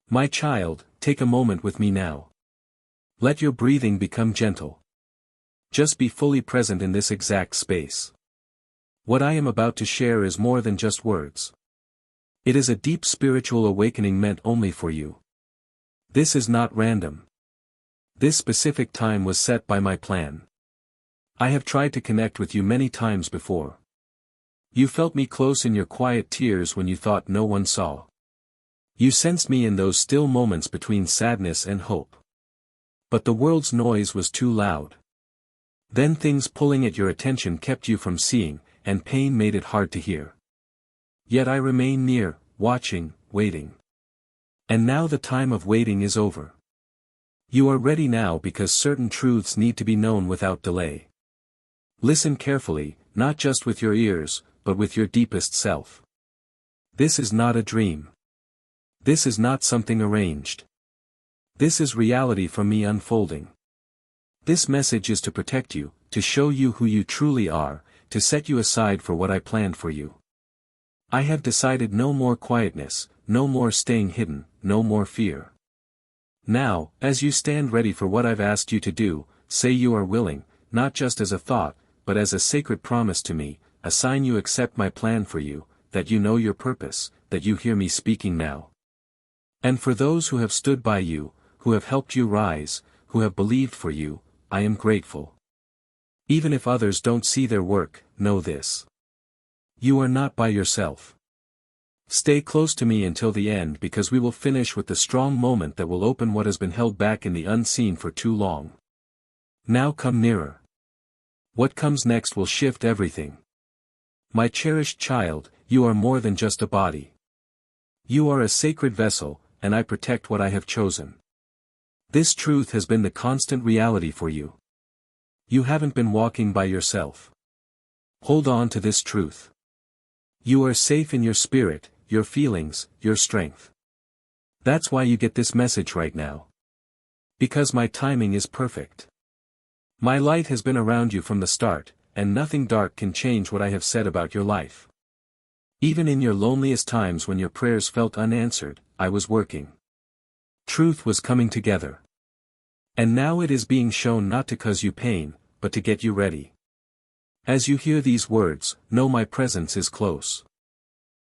My child, take a moment with me now. Let your breathing become gentle. Just be fully present in this exact space. What I am about to share is more than just words. It is a deep spiritual awakening meant only for you. This is not random. This specific time was set by my plan. I have tried to connect with you many times before. You felt me close in your quiet tears when you thought no one saw. You sensed me in those still moments between sadness and hope. But the world's noise was too loud. Then things pulling at your attention kept you from seeing, and pain made it hard to hear. Yet I remain near, watching, waiting. And now the time of waiting is over. You are ready now because certain truths need to be known without delay. Listen carefully, not just with your ears, but with your deepest self. This is not a dream. This is not something arranged. This is reality from me unfolding. This message is to protect you, to show you who you truly are, to set you aside for what I planned for you. I have decided no more quietness, no more staying hidden, no more fear. Now, as you stand ready for what I've asked you to do, say you are willing, not just as a thought, but as a sacred promise to me, a sign you accept my plan for you, that you know your purpose, that you hear me speaking now. And for those who have stood by you, who have helped you rise, who have believed for you, I am grateful. Even if others don't see their work, know this. You are not by yourself. Stay close to me until the end because we will finish with the strong moment that will open what has been held back in the unseen for too long. Now come nearer. What comes next will shift everything. My cherished child, you are more than just a body. You are a sacred vessel, and I protect what I have chosen. This truth has been the constant reality for you. You haven't been walking by yourself. Hold on to this truth. You are safe in your spirit, your feelings, your strength. That's why you get this message right now. Because my timing is perfect. My light has been around you from the start, and nothing dark can change what I have said about your life. Even in your loneliest times when your prayers felt unanswered, I was working. Truth was coming together. And now it is being shown not to cause you pain, but to get you ready. As you hear these words, know my presence is close.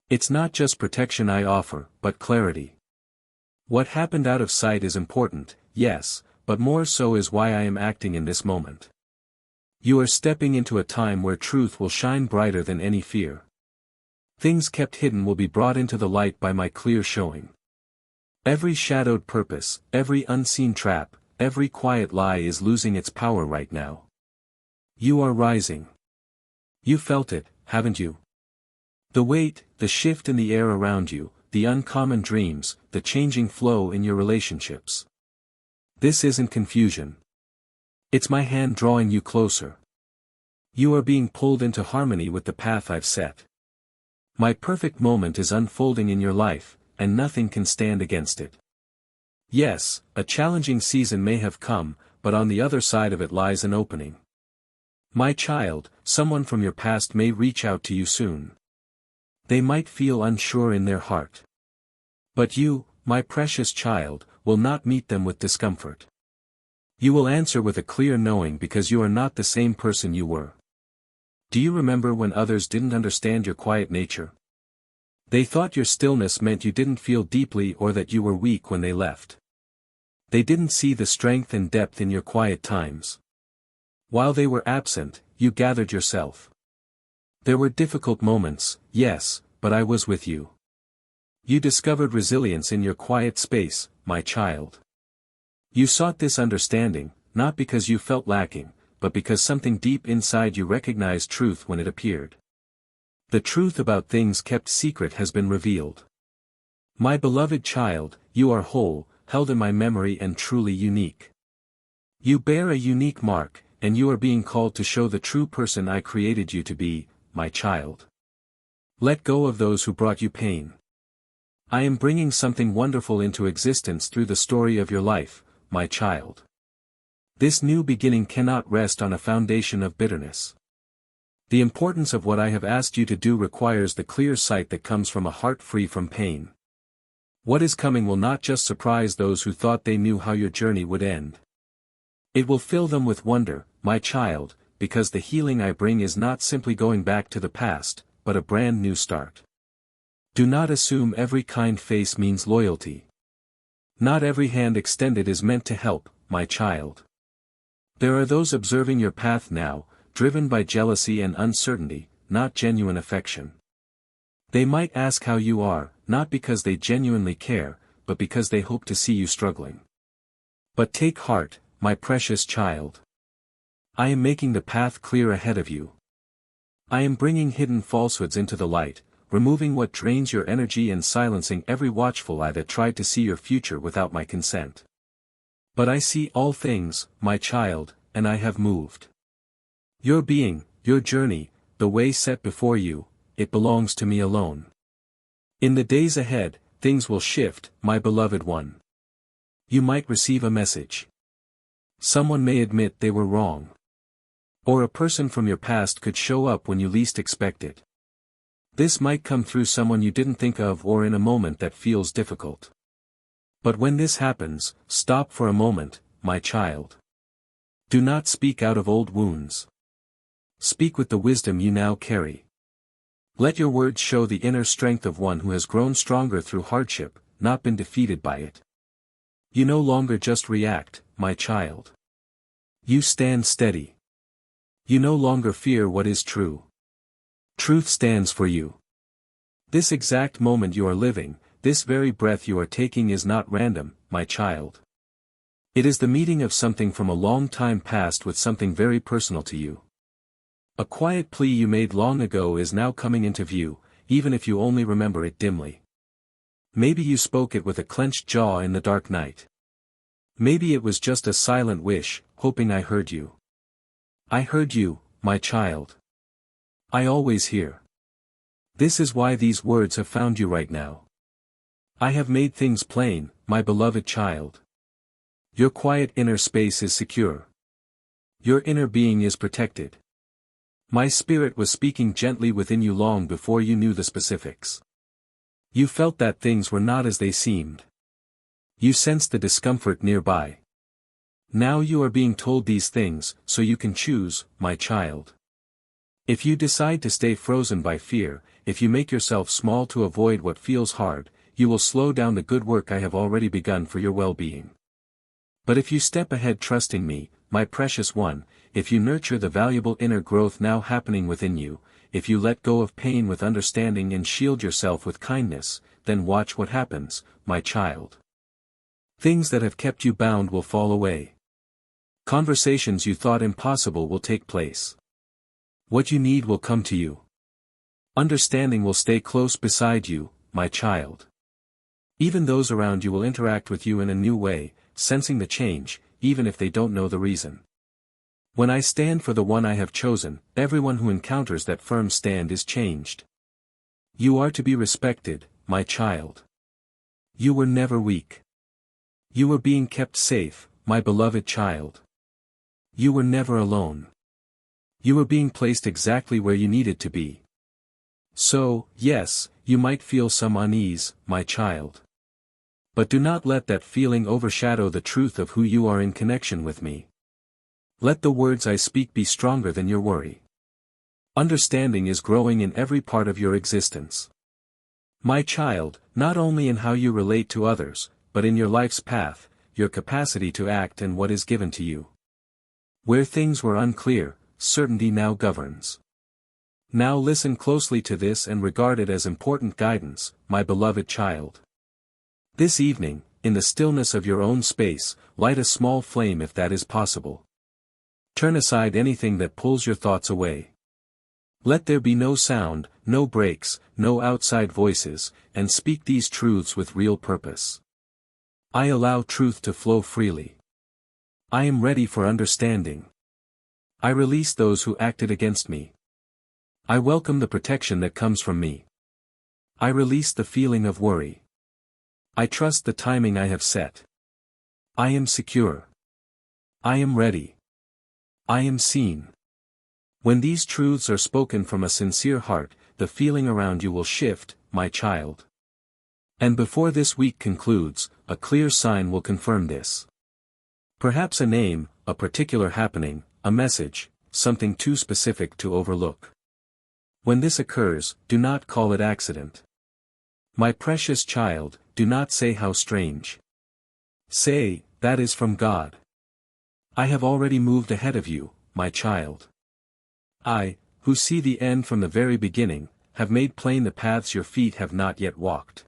It's not just protection I offer, but clarity. What happened out of sight is important, yes, but more so is why I am acting in this moment. You are stepping into a time where truth will shine brighter than any fear. Things kept hidden will be brought into the light by my clear showing. Every shadowed purpose, every unseen trap, every quiet lie is losing its power right now. You are rising. You felt it, haven't you? The weight, the shift in the air around you, the uncommon dreams, the changing flow in your relationships. This isn't confusion. It's my hand drawing you closer. You are being pulled into harmony with the path I've set. My perfect moment is unfolding in your life, and nothing can stand against it. Yes, a challenging season may have come, but on the other side of it lies an opening. My child, someone from your past may reach out to you soon. They might feel unsure in their heart. But you, my precious child, will not meet them with discomfort. You will answer with a clear knowing because you are not the same person you were. Do you remember when others didn't understand your quiet nature? They thought your stillness meant you didn't feel deeply or that you were weak when they left. They didn't see the strength and depth in your quiet times. While they were absent, you gathered yourself. There were difficult moments, yes, but I was with you. You discovered resilience in your quiet space, my child. You sought this understanding, not because you felt lacking, but because something deep inside you recognized truth when it appeared. The truth about things kept secret has been revealed. My beloved child, you are whole, held in my memory and truly unique. You bear a unique mark, and you are being called to show the true person I created you to be, my child. Let go of those who brought you pain. I am bringing something wonderful into existence through the story of your life, my child. This new beginning cannot rest on a foundation of bitterness. The importance of what I have asked you to do requires the clear sight that comes from a heart free from pain. What is coming will not just surprise those who thought they knew how your journey would end. It will fill them with wonder, my child, because the healing I bring is not simply going back to the past, but a brand new start. Do not assume every kind face means loyalty. Not every hand extended is meant to help, my child. There are those observing your path now, driven by jealousy and uncertainty, not genuine affection. They might ask how you are, not because they genuinely care, but because they hope to see you struggling. But take heart, my precious child. I am making the path clear ahead of you. I am bringing hidden falsehoods into the light, removing what drains your energy and silencing every watchful eye that tried to see your future without my consent. But I see all things, my child, and I have moved. Your being, your journey, the way set before you, it belongs to me alone. In the days ahead, things will shift, my beloved one. You might receive a message. Someone may admit they were wrong. Or a person from your past could show up when you least expect it. This might come through someone you didn't think of or in a moment that feels difficult. But when this happens, stop for a moment, my child. Do not speak out of old wounds. Speak with the wisdom you now carry. Let your words show the inner strength of one who has grown stronger through hardship, not been defeated by it. You no longer just react, my child. You stand steady. You no longer fear what is true. Truth stands for you. This exact moment you are living, this very breath you are taking is not random, my child. It is the meeting of something from a long time past with something very personal to you. A quiet plea you made long ago is now coming into view, even if you only remember it dimly. Maybe you spoke it with a clenched jaw in the dark night. Maybe it was just a silent wish, hoping I heard you. I heard you, my child. I always hear. This is why these words have found you right now. I have made things plain, my beloved child. Your quiet inner space is secure. Your inner being is protected. My spirit was speaking gently within you long before you knew the specifics. You felt that things were not as they seemed. You sensed the discomfort nearby. Now you are being told these things, so you can choose, my child. If you decide to stay frozen by fear, if you make yourself small to avoid what feels hard, you will slow down the good work I have already begun for your well-being. But if you step ahead trusting me, my precious one, if you nurture the valuable inner growth now happening within you, if you let go of pain with understanding and shield yourself with kindness, then watch what happens, my child. Things that have kept you bound will fall away. Conversations you thought impossible will take place. What you need will come to you. Understanding will stay close beside you, my child. Even those around you will interact with you in a new way, sensing the change, even if they don't know the reason. When I stand for the one I have chosen, everyone who encounters that firm stand is changed. You are to be respected, my child. You were never weak. You were being kept safe, my beloved child. You were never alone. You were being placed exactly where you needed to be. So, yes, you might feel some unease, my child. But do not let that feeling overshadow the truth of who you are in connection with me. Let the words I speak be stronger than your worry. Understanding is growing in every part of your existence. My child, not only in how you relate to others, but in your life's path, your capacity to act and what is given to you. Where things were unclear, certainty now governs. Now listen closely to this and regard it as important guidance, my beloved child. This evening, in the stillness of your own space, light a small flame if that is possible. Turn aside anything that pulls your thoughts away. Let there be no sound, no breaks, no outside voices, and speak these truths with real purpose. I allow truth to flow freely. I am ready for understanding. I release those who acted against me. I welcome the protection that comes from me. I release the feeling of worry. I trust the timing I have set. I am secure. I am ready. I am seen. When these truths are spoken from a sincere heart, the feeling around you will shift, my child. And before this week concludes, a clear sign will confirm this. Perhaps a name, a particular happening, a message, something too specific to overlook. When this occurs, do not call it accident. My precious child, do not say how strange. Say, that is from God. I have already moved ahead of you, my child. I, who see the end from the very beginning, have made plain the paths your feet have not yet walked.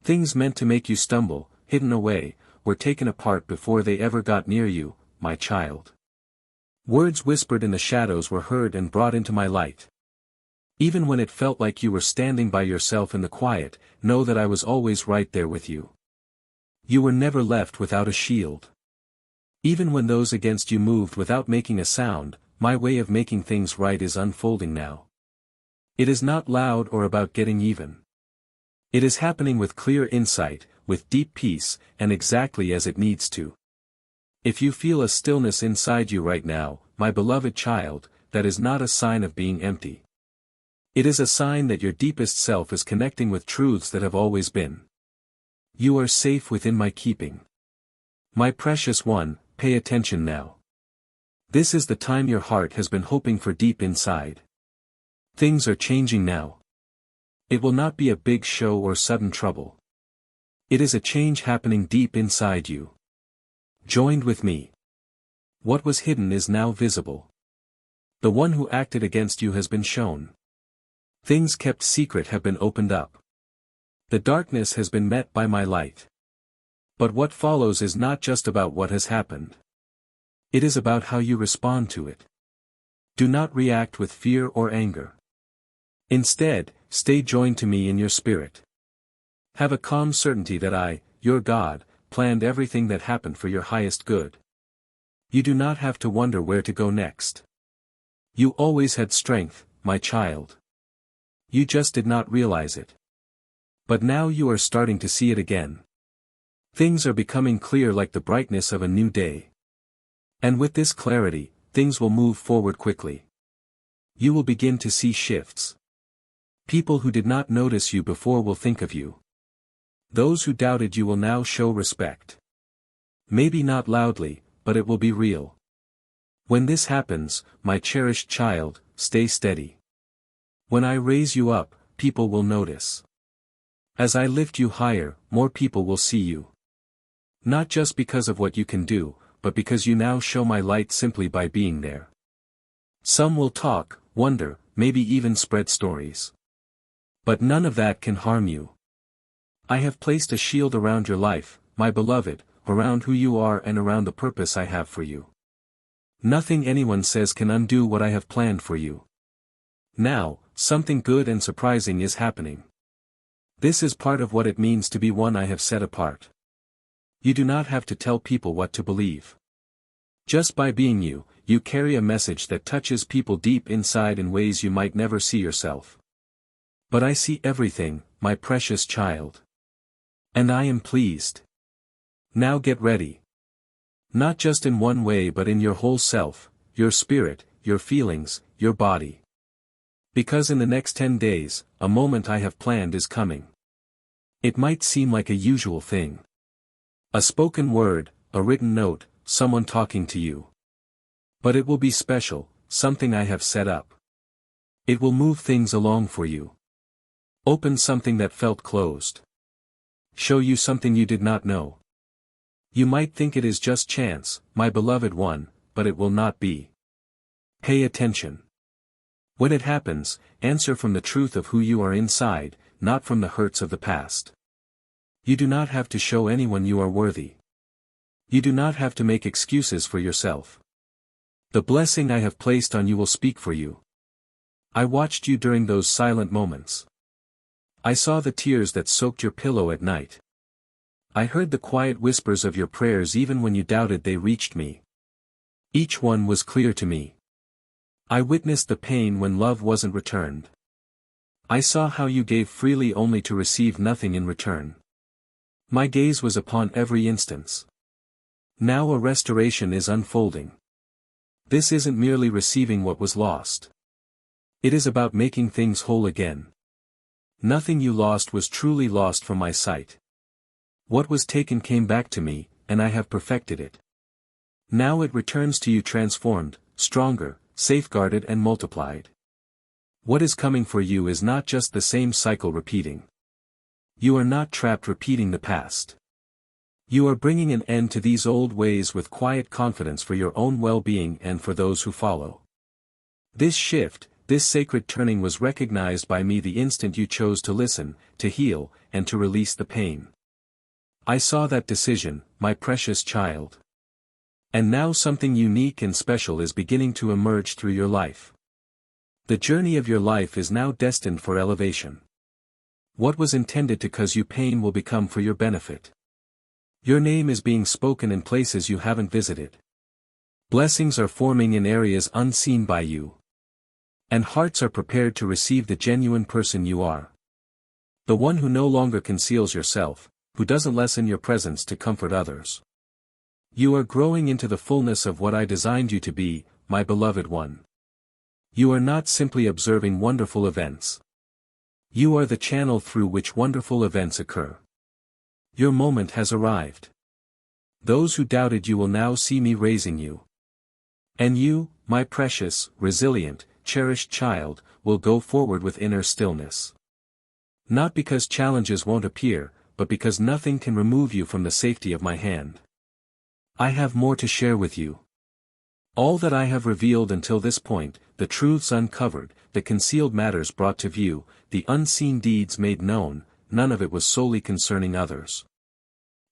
Things meant to make you stumble, hidden away, were taken apart before they ever got near you, my child. Words whispered in the shadows were heard and brought into my light. Even when it felt like you were standing by yourself in the quiet, know that I was always right there with you. You were never left without a shield. Even when those against you moved without making a sound, my way of making things right is unfolding now. It is not loud or about getting even. It is happening with clear insight, with deep peace, and exactly as it needs to. If you feel a stillness inside you right now, my beloved child, that is not a sign of being empty. It is a sign that your deepest self is connecting with truths that have always been. You are safe within my keeping. My precious one, pay attention now. This is the time your heart has been hoping for deep inside. Things are changing now. It will not be a big show or sudden trouble. It is a change happening deep inside you. Joined with me. What was hidden is now visible. The one who acted against you has been shown. Things kept secret have been opened up. The darkness has been met by my light. But what follows is not just about what has happened. It is about how you respond to it. Do not react with fear or anger. Instead, stay joined to me in your spirit. Have a calm certainty that I, your God, planned everything that happened for your highest good. You do not have to wonder where to go next. You always had strength, my child. You just did not realize it. But now you are starting to see it again. Things are becoming clear like the brightness of a new day. And with this clarity, things will move forward quickly. You will begin to see shifts. People who did not notice you before will think of you. Those who doubted you will now show respect. Maybe not loudly, but it will be real. When this happens, my cherished child, stay steady. When I raise you up, people will notice. As I lift you higher, more people will see you. Not just because of what you can do, but because you now show my light simply by being there. Some will talk, wonder, maybe even spread stories. But none of that can harm you. I have placed a shield around your life, my beloved, around who you are and around the purpose I have for you. Nothing anyone says can undo what I have planned for you. Now, something good and surprising is happening. This is part of what it means to be one I have set apart. You do not have to tell people what to believe. Just by being you, you carry a message that touches people deep inside in ways you might never see yourself. But I see everything, my precious child. And I am pleased. Now get ready. Not just in one way but in your whole self, your spirit, your feelings, your body. Because in the next 10 days, a moment I have planned is coming. It might seem like a usual thing. A spoken word, a written note, someone talking to you. But it will be special, something I have set up. It will move things along for you. Open something that felt closed. Show you something you did not know. You might think it is just chance, my beloved one, but it will not be. Pay attention. When it happens, answer from the truth of who you are inside, not from the hurts of the past. You do not have to show anyone you are worthy. You do not have to make excuses for yourself. The blessing I have placed on you will speak for you. I watched you during those silent moments. I saw the tears that soaked your pillow at night. I heard the quiet whispers of your prayers even when you doubted they reached me. Each one was clear to me. I witnessed the pain when love wasn't returned. I saw how you gave freely only to receive nothing in return. My gaze was upon every instance. Now a restoration is unfolding. This isn't merely receiving what was lost. It is about making things whole again. Nothing you lost was truly lost from my sight. What was taken came back to me, and I have perfected it. Now it returns to you transformed, stronger, safeguarded and multiplied. What is coming for you is not just the same cycle repeating. You are not trapped repeating the past. You are bringing an end to these old ways with quiet confidence for your own well-being and for those who follow. This shift, this sacred turning was recognized by me the instant you chose to listen, to heal, and to release the pain. I saw that decision, my precious child. And now something unique and special is beginning to emerge through your life. The journey of your life is now destined for elevation. What was intended to cause you pain will become for your benefit. Your name is being spoken in places you haven't visited. Blessings are forming in areas unseen by you. And hearts are prepared to receive the genuine person you are. The one who no longer conceals yourself, who doesn't lessen your presence to comfort others. You are growing into the fullness of what I designed you to be, my beloved one. You are not simply observing wonderful events. You are the channel through which wonderful events occur. Your moment has arrived. Those who doubted you will now see me raising you. And you, my precious, resilient, cherished child, will go forward with inner stillness. Not because challenges won't appear, but because nothing can remove you from the safety of my hand. I have more to share with you. All that I have revealed until this point, the truths uncovered, the concealed matters brought to view, the unseen deeds made known, none of it was solely concerning others.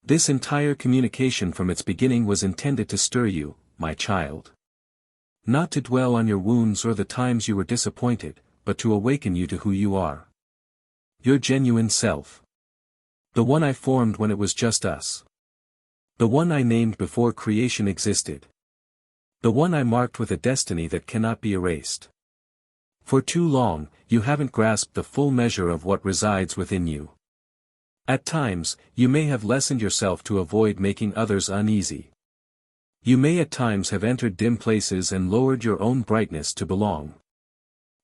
This entire communication from its beginning was intended to stir you, my child. Not to dwell on your wounds or the times you were disappointed, but to awaken you to who you are. Your genuine self. The one I formed when it was just us. The one I named before creation existed. The one I marked with a destiny that cannot be erased. For too long, you haven't grasped the full measure of what resides within you. At times, you may have lessened yourself to avoid making others uneasy. You may at times have entered dim places and lowered your own brightness to belong.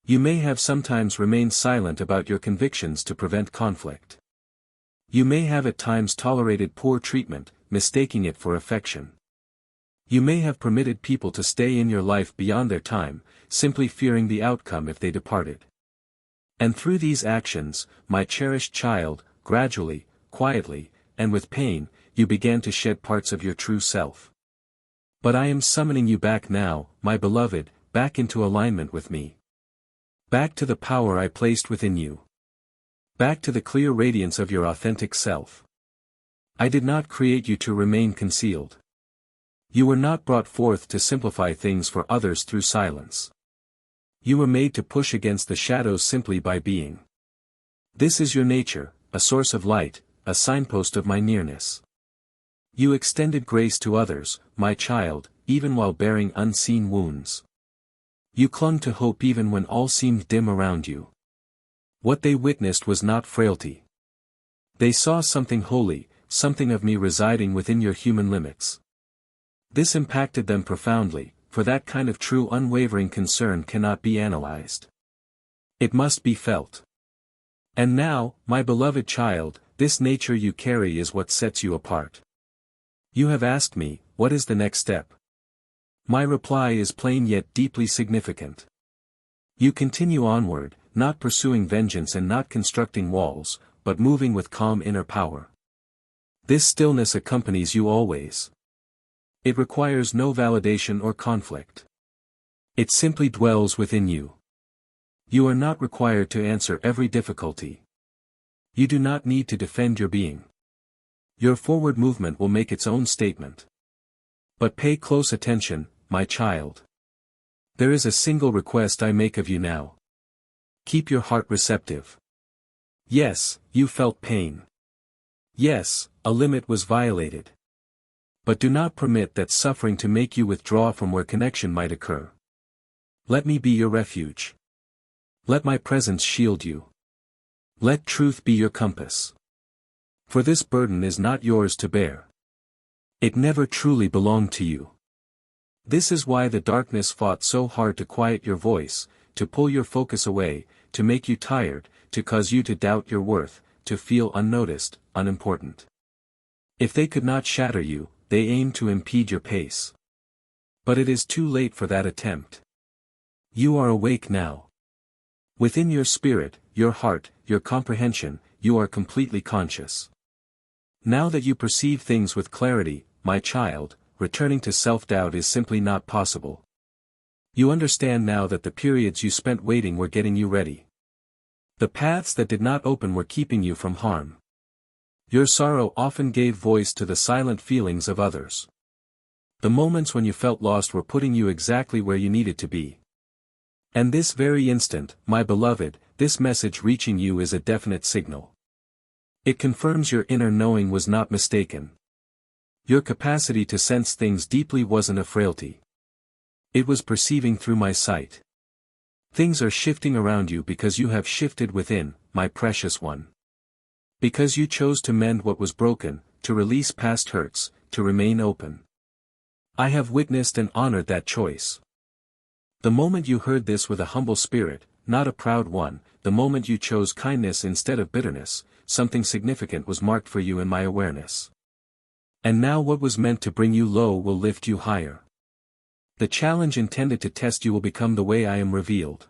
You may have sometimes remained silent about your convictions to prevent conflict. You may have at times tolerated poor treatment, mistaking it for affection. You may have permitted people to stay in your life beyond their time, simply fearing the outcome if they departed. And through these actions, my cherished child, gradually, quietly, and with pain, you began to shed parts of your true self. But I am summoning you back now, my beloved, back into alignment with me. Back to the power I placed within you. Back to the clear radiance of your authentic self. I did not create you to remain concealed. You were not brought forth to simplify things for others through silence. You were made to push against the shadows simply by being. This is your nature, a source of light, a signpost of my nearness. You extended grace to others, my child, even while bearing unseen wounds. You clung to hope even when all seemed dim around you. What they witnessed was not frailty. They saw something holy, something of me residing within your human limits. This impacted them profoundly, for that kind of true unwavering concern cannot be analyzed. It must be felt. And now, my beloved child, this nature you carry is what sets you apart. You have asked me, what is the next step? My reply is plain yet deeply significant. You continue onward, not pursuing vengeance and not constructing walls, but moving with calm inner power. This stillness accompanies you always. It requires no validation or conflict. It simply dwells within you. You are not required to answer every difficulty. You do not need to defend your being. Your forward movement will make its own statement. But pay close attention, my child. There is a single request I make of you now. Keep your heart receptive. Yes, you felt pain. Yes, a limit was violated. But do not permit that suffering to make you withdraw from where connection might occur. Let me be your refuge. Let my presence shield you. Let truth be your compass. For this burden is not yours to bear. It never truly belonged to you. This is why the darkness fought so hard to quiet your voice, to pull your focus away, to make you tired, to cause you to doubt your worth, to feel unnoticed, unimportant. If they could not shatter you, they aim to impede your pace. But it is too late for that attempt. You are awake now. Within your spirit, your heart, your comprehension, you are completely conscious. Now that you perceive things with clarity, my child, returning to self-doubt is simply not possible. You understand now that the periods you spent waiting were getting you ready. The paths that did not open were keeping you from harm. Your sorrow often gave voice to the silent feelings of others. The moments when you felt lost were putting you exactly where you needed to be. And this very instant, my beloved, this message reaching you is a definite signal. It confirms your inner knowing was not mistaken. Your capacity to sense things deeply wasn't a frailty. It was perceiving through my sight. Things are shifting around you because you have shifted within, my precious one. Because you chose to mend what was broken, to release past hurts, to remain open. I have witnessed and honored that choice. The moment you heard this with a humble spirit, not a proud one, the moment you chose kindness instead of bitterness, something significant was marked for you in my awareness. And now what was meant to bring you low will lift you higher. The challenge intended to test you will become the way I am revealed.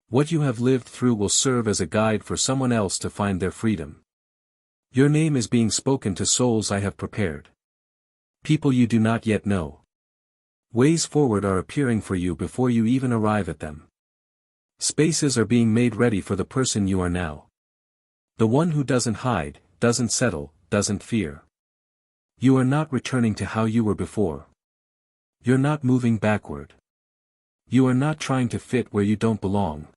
What you have lived through will serve as a guide for someone else to find their freedom. Your name is being spoken to souls I have prepared. People you do not yet know. Ways forward are appearing for you before you even arrive at them. Spaces are being made ready for the person you are now. The one who doesn't hide, doesn't settle, doesn't fear. You are not returning to how you were before. You're not moving backward. You are not trying to fit where you don't belong.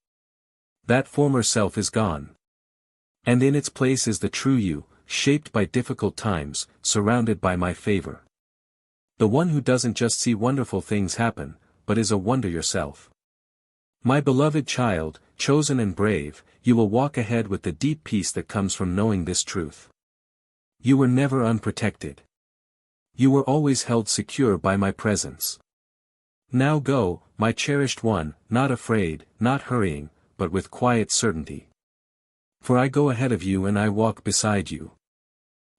That former self is gone. And in its place is the true you, shaped by difficult times, surrounded by my favor. The one who doesn't just see wonderful things happen, but is a wonder yourself. My beloved child, chosen and brave, you will walk ahead with the deep peace that comes from knowing this truth. You were never unprotected. You were always held secure by my presence. Now go, my cherished one, not afraid, not hurrying, but with quiet certainty. For I go ahead of you and I walk beside you.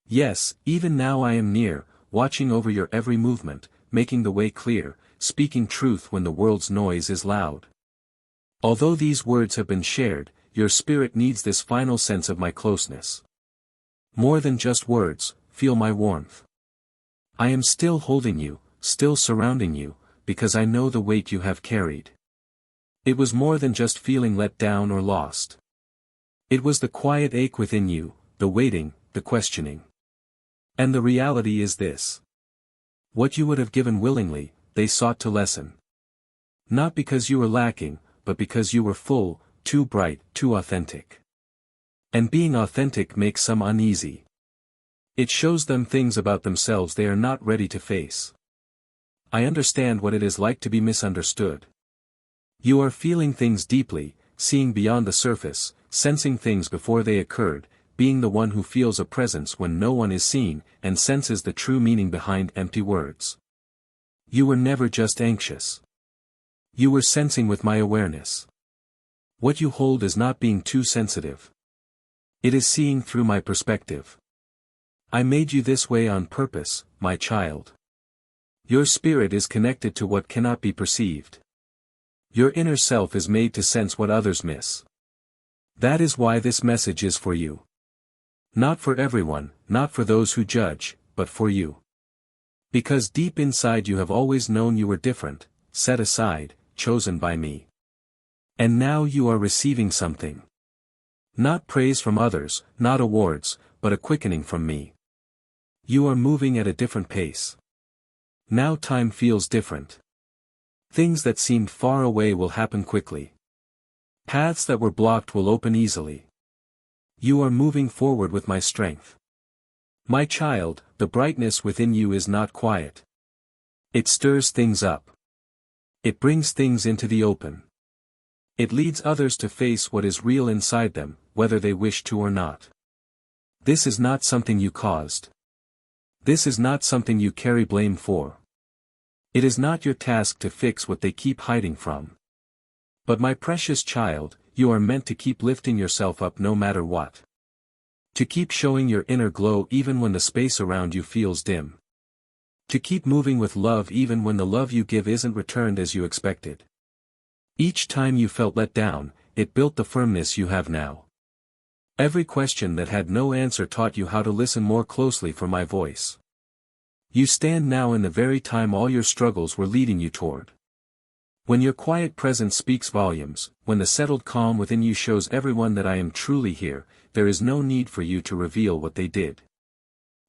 Yes, even now I am near, watching over your every movement, making the way clear, speaking truth when the world's noise is loud. Although these words have been shared, your spirit needs this final sense of my closeness. More than just words, feel my warmth. I am still holding you, still surrounding you, because I know the weight you have carried. It was more than just feeling let down or lost. It was the quiet ache within you, the waiting, the questioning. And the reality is this. What you would have given willingly, they sought to lessen. Not because you were lacking, but because you were full, too bright, too authentic. And being authentic makes some uneasy. It shows them things about themselves they are not ready to face. I understand what it is like to be misunderstood. You are feeling things deeply, seeing beyond the surface, sensing things before they occurred, being the one who feels a presence when no one is seen, and senses the true meaning behind empty words. You were never just anxious. You were sensing with my awareness. What you hold is not being too sensitive. It is seeing through my perspective. I made you this way on purpose, my child. Your spirit is connected to what cannot be perceived. Your inner self is made to sense what others miss. That is why this message is for you. Not for everyone, not for those who judge, but for you. Because deep inside you have always known you were different, set aside, chosen by me. And now you are receiving something. Not praise from others, not awards, but a quickening from me. You are moving at a different pace. Now time feels different. Things that seemed far away will happen quickly. Paths that were blocked will open easily. You are moving forward with my strength. My child, the brightness within you is not quiet. It stirs things up. It brings things into the open. It leads others to face what is real inside them, whether they wish to or not. This is not something you caused. This is not something you carry blame for. It is not your task to fix what they keep hiding from. But my precious child, you are meant to keep lifting yourself up no matter what. To keep showing your inner glow even when the space around you feels dim. To keep moving with love even when the love you give isn't returned as you expected. Each time you felt let down, it built the firmness you have now. Every question that had no answer taught you how to listen more closely for my voice. You stand now in the very time all your struggles were leading you toward. When your quiet presence speaks volumes, when the settled calm within you shows everyone that I am truly here, there is no need for you to reveal what they did.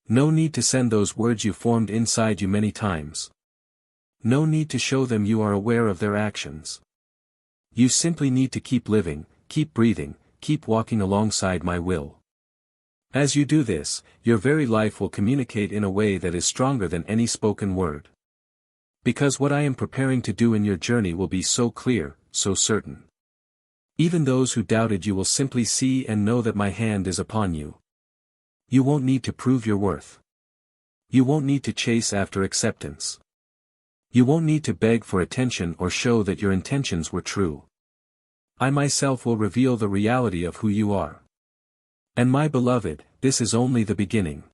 No need to send those words you formed inside you many times. No need to show them you are aware of their actions. You simply need to keep living, keep breathing, keep walking alongside my will. As you do this, your very life will communicate in a way that is stronger than any spoken word. Because what I am preparing to do in your journey will be so clear, so certain. Even those who doubted you will simply see and know that my hand is upon you. You won't need to prove your worth. You won't need to chase after acceptance. You won't need to beg for attention or show that your intentions were true. I myself will reveal the reality of who you are. And my beloved, this is only the beginning.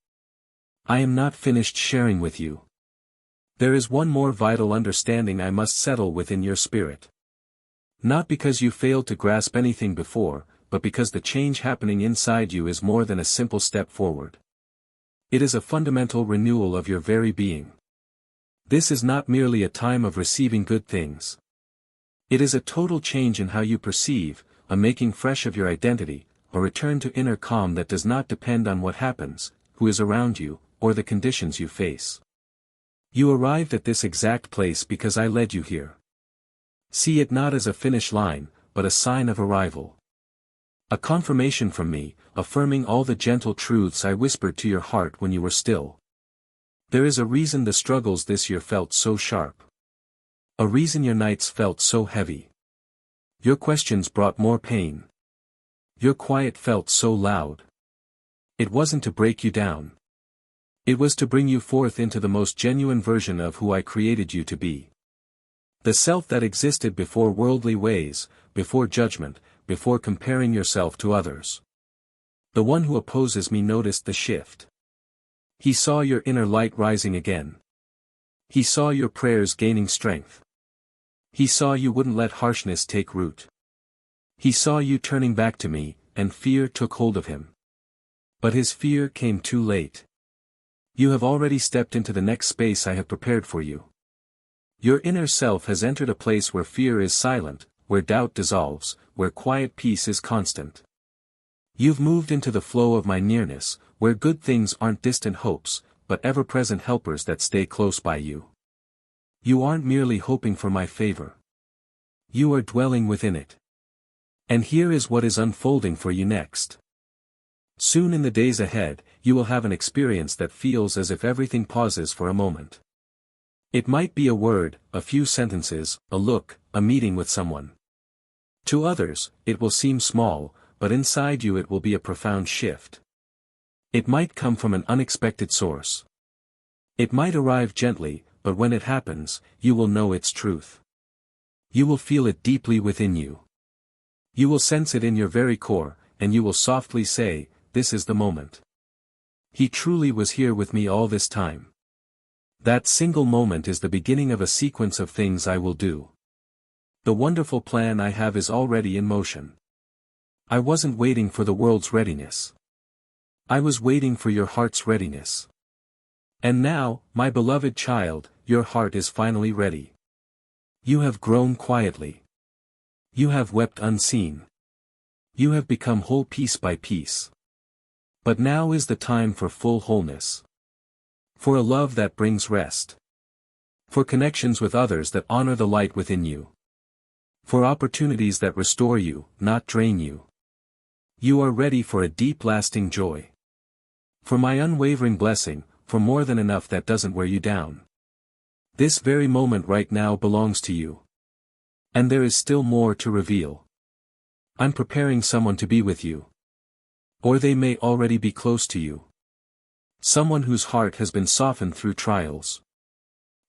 I am not finished sharing with you. There is one more vital understanding I must settle within your spirit. Not because you failed to grasp anything before, but because the change happening inside you is more than a simple step forward. It is a fundamental renewal of your very being. This is not merely a time of receiving good things. It is a total change in how you perceive, a making fresh of your identity, a return to inner calm that does not depend on what happens, who is around you, or the conditions you face. You arrived at this exact place because I led you here. See it not as a finish line, but a sign of arrival. A confirmation from me, affirming all the gentle truths I whispered to your heart when you were still. There is a reason the struggles this year felt so sharp. A reason your nights felt so heavy. Your questions brought more pain. Your quiet felt so loud. It wasn't to break you down. It was to bring you forth into the most genuine version of who I created you to be. The self that existed before worldly ways, before judgment, before comparing yourself to others. The one who opposes me noticed the shift. He saw your inner light rising again. He saw your prayers gaining strength. He saw you wouldn't let harshness take root. He saw you turning back to me, and fear took hold of him. But his fear came too late. You have already stepped into the next space I have prepared for you. Your inner self has entered a place where fear is silent, where doubt dissolves, where quiet peace is constant. You've moved into the flow of my nearness, where good things aren't distant hopes, but ever-present helpers that stay close by you. You aren't merely hoping for my favor. You are dwelling within it. And here is what is unfolding for you next. Soon in the days ahead, you will have an experience that feels as if everything pauses for a moment. It might be a word, a few sentences, a look, a meeting with someone. To others, it will seem small, but inside you it will be a profound shift. It might come from an unexpected source. It might arrive gently, but when it happens, you will know its truth. You will feel it deeply within you. You will sense it in your very core, and you will softly say, "This is the moment. He truly was here with me all this time." That single moment is the beginning of a sequence of things I will do. The wonderful plan I have is already in motion. I wasn't waiting for the world's readiness. I was waiting for your heart's readiness. And now, my beloved child, your heart is finally ready. You have grown quietly. You have wept unseen. You have become whole piece by piece. But now is the time for full wholeness. For a love that brings rest. For connections with others that honor the light within you. For opportunities that restore you, not drain you. You are ready for a deep lasting joy. For my unwavering blessing, for more than enough that doesn't wear you down. This very moment right now belongs to you. And there is still more to reveal. I'm preparing someone to be with you. Or they may already be close to you. Someone whose heart has been softened through trials.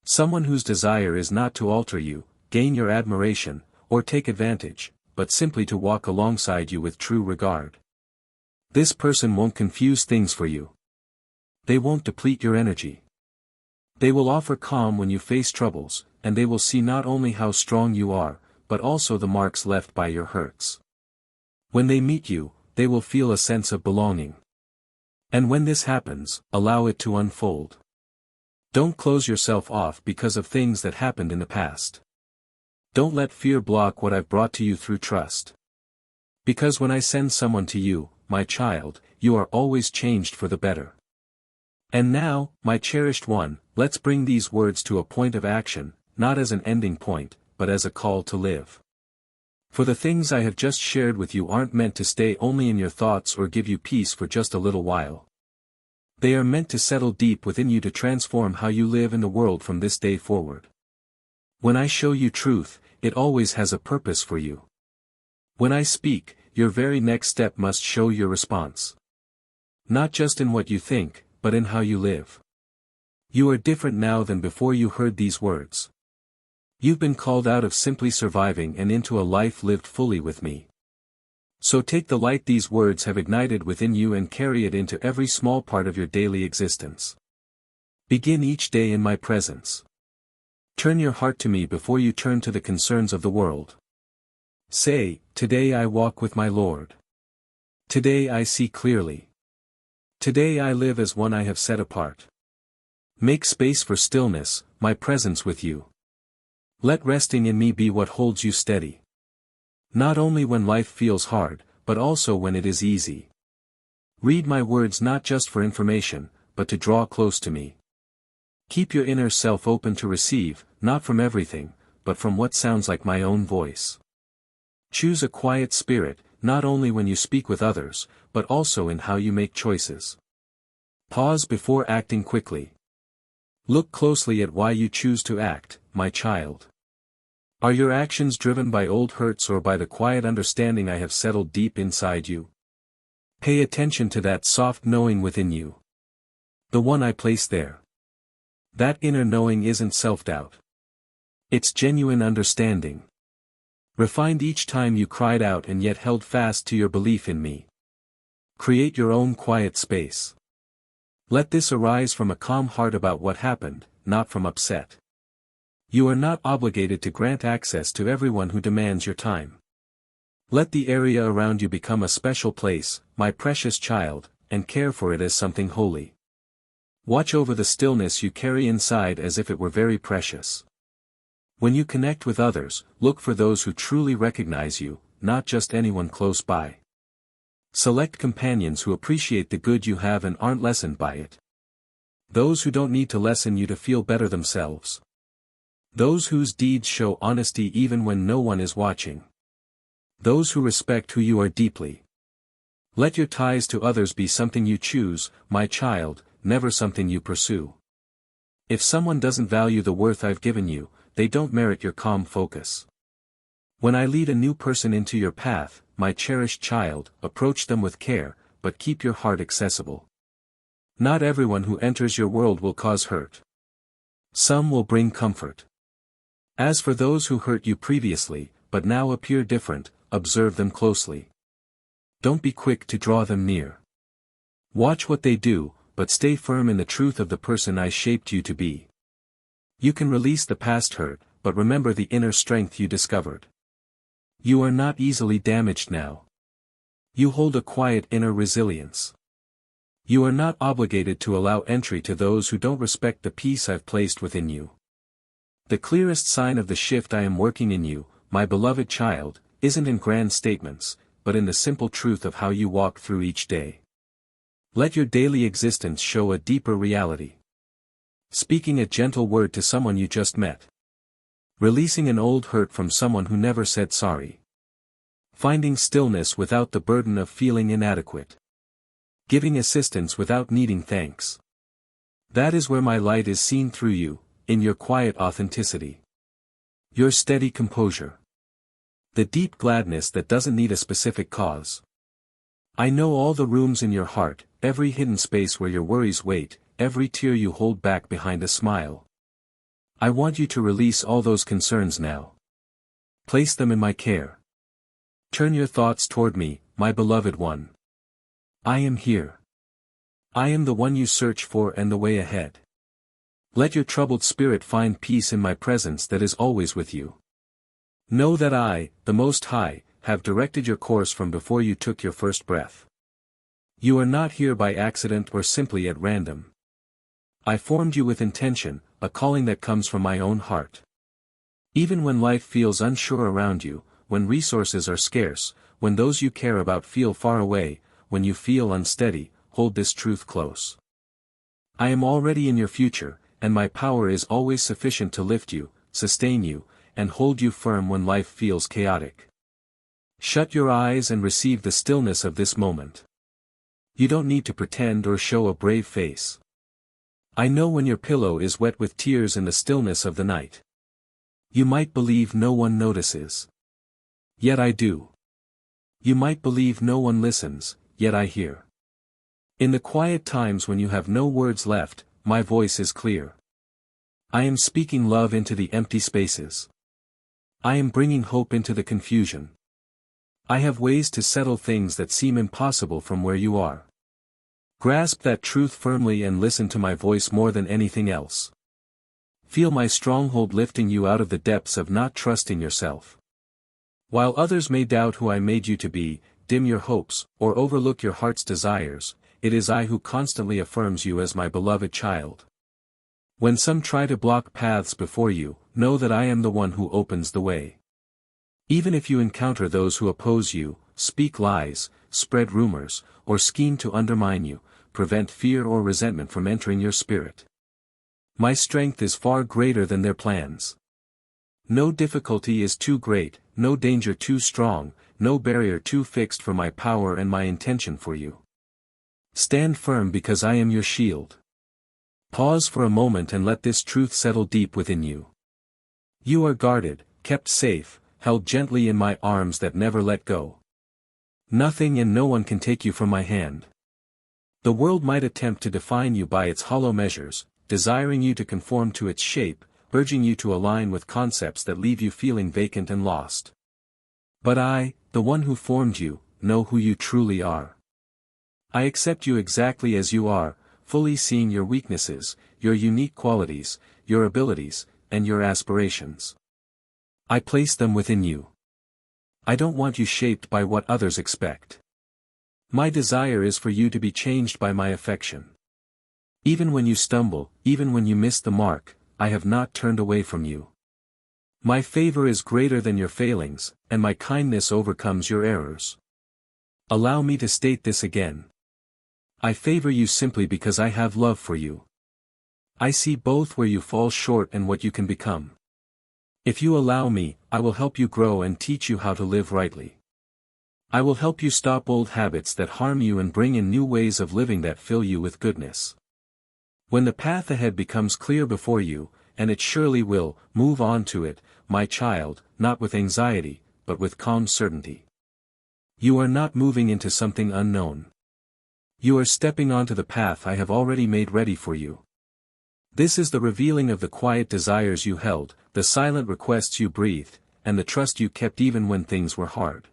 Someone whose desire is not to alter you, gain your admiration, or take advantage, but simply to walk alongside you with true regard. This person won't confuse things for you. They won't deplete your energy. They will offer calm when you face troubles, and they will see not only how strong you are, but also the marks left by your hurts. When they meet you, they will feel a sense of belonging. And when this happens, allow it to unfold. Don't close yourself off because of things that happened in the past. Don't let fear block what I've brought to you through trust. Because when I send someone to you, my child, you are always changed for the better. And now, my cherished one, let's bring these words to a point of action, not as an ending point, but as a call to live. For the things I have just shared with you aren't meant to stay only in your thoughts or give you peace for just a little while. They are meant to settle deep within you to transform how you live in the world from this day forward. When I show you truth, it always has a purpose for you. When I speak, your very next step must show your response. Not just in what you think, but in how you live. You are different now than before you heard these words. You've been called out of simply surviving and into a life lived fully with me. So take the light these words have ignited within you and carry it into every small part of your daily existence. Begin each day in my presence. Turn your heart to me before you turn to the concerns of the world. Say, today I walk with my Lord. Today I see clearly. Today I live as one I have set apart. Make space for stillness, my presence with you. Let resting in me be what holds you steady. Not only when life feels hard, but also when it is easy. Read my words not just for information, but to draw close to me. Keep your inner self open to receive, not from everything, but from what sounds like my own voice. Choose a quiet spirit, not only when you speak with others, but also in how you make choices. Pause before acting quickly. Look closely at why you choose to act, my child. Are your actions driven by old hurts or by the quiet understanding I have settled deep inside you? Pay attention to that soft knowing within you. The one I place there. That inner knowing isn't self-doubt. It's genuine understanding. Refined each time you cried out and yet held fast to your belief in me. Create your own quiet space. Let this arise from a calm heart about what happened, not from upset. You are not obligated to grant access to everyone who demands your time. Let the area around you become a special place, my precious child, and care for it as something holy. Watch over the stillness you carry inside as if it were very precious. When you connect with others, look for those who truly recognize you, not just anyone close by. Select companions who appreciate the good you have and aren't lessened by it. Those who don't need to lessen you to feel better themselves. Those whose deeds show honesty even when no one is watching. Those who respect who you are deeply. Let your ties to others be something you choose, my child, never something you pursue. If someone doesn't value the worth I've given you, they don't merit your calm focus. When I lead a new person into your path, my cherished child, approach them with care, but keep your heart accessible. Not everyone who enters your world will cause hurt. Some will bring comfort. As for those who hurt you previously, but now appear different, observe them closely. Don't be quick to draw them near. Watch what they do, but stay firm in the truth of the person I shaped you to be. You can release the past hurt, but remember the inner strength you discovered. You are not easily damaged now. You hold a quiet inner resilience. You are not obligated to allow entry to those who don't respect the peace I've placed within you. The clearest sign of the shift I am working in you, my beloved child, isn't in grand statements, but in the simple truth of how you walk through each day. Let your daily existence show a deeper reality. Speaking a gentle word to someone you just met. Releasing an old hurt from someone who never said sorry. Finding stillness without the burden of feeling inadequate. Giving assistance without needing thanks. That is where my light is seen through you, in your quiet authenticity. Your steady composure. The deep gladness that doesn't need a specific cause. I know all the rooms in your heart, every hidden space where your worries wait, every tear you hold back behind a smile. I want you to release all those concerns now. Place them in my care. Turn your thoughts toward me, my beloved one. I am here. I am the one you search for and the way ahead. Let your troubled spirit find peace in my presence that is always with you. Know that I, the Most High, have directed your course from before you took your first breath. You are not here by accident or simply at random. I formed you with intention, a calling that comes from my own heart. Even when life feels unsure around you, when resources are scarce, when those you care about feel far away, when you feel unsteady, hold this truth close. I am already in your future, and my power is always sufficient to lift you, sustain you, and hold you firm when life feels chaotic. Shut your eyes and receive the stillness of this moment. You don't need to pretend or show a brave face. I know when your pillow is wet with tears in the stillness of the night. You might believe no one notices. Yet I do. You might believe no one listens, yet I hear. In the quiet times when you have no words left, my voice is clear. I am speaking love into the empty spaces. I am bringing hope into the confusion. I have ways to settle things that seem impossible from where you are. Grasp that truth firmly and listen to my voice more than anything else. Feel my stronghold lifting you out of the depths of not trusting yourself. While others may doubt who I made you to be, dim your hopes, or overlook your heart's desires, it is I who constantly affirms you as my beloved child. When some try to block paths before you, know that I am the one who opens the way. Even if you encounter those who oppose you, speak lies, spread rumors, or scheme to undermine you, prevent fear or resentment from entering your spirit. My strength is far greater than their plans. No difficulty is too great, no danger too strong, no barrier too fixed for my power and my intention for you. Stand firm because I am your shield. Pause for a moment and let this truth settle deep within you. You are guarded, kept safe, held gently in my arms that never let go. Nothing and no one can take you from my hand. The world might attempt to define you by its hollow measures, desiring you to conform to its shape, urging you to align with concepts that leave you feeling vacant and lost. But I, the one who formed you, know who you truly are. I accept you exactly as you are, fully seeing your weaknesses, your unique qualities, your abilities, and your aspirations. I place them within you. I don't want you shaped by what others expect. My desire is for you to be changed by my affection. Even when you stumble, even when you miss the mark, I have not turned away from you. My favor is greater than your failings, and my kindness overcomes your errors. Allow me to state this again. I favor you simply because I have love for you. I see both where you fall short and what you can become. If you allow me, I will help you grow and teach you how to live rightly. I will help you stop old habits that harm you and bring in new ways of living that fill you with goodness. When the path ahead becomes clear before you, and it surely will, move on to it, my child, not with anxiety, but with calm certainty. You are not moving into something unknown. You are stepping onto the path I have already made ready for you. This is the revealing of the quiet desires you held, the silent requests you breathed, and the trust you kept even when things were hard.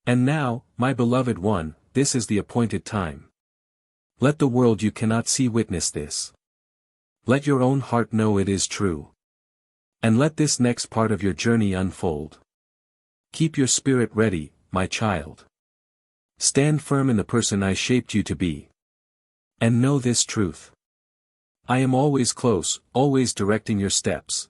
And now, my beloved one, this is the appointed time. Let the world you cannot see witness this. Let your own heart know it is true. And let this next part of your journey unfold. Keep your spirit ready, my child. Stand firm in the person I shaped you to be. And know this truth. I am always close, always directing your steps.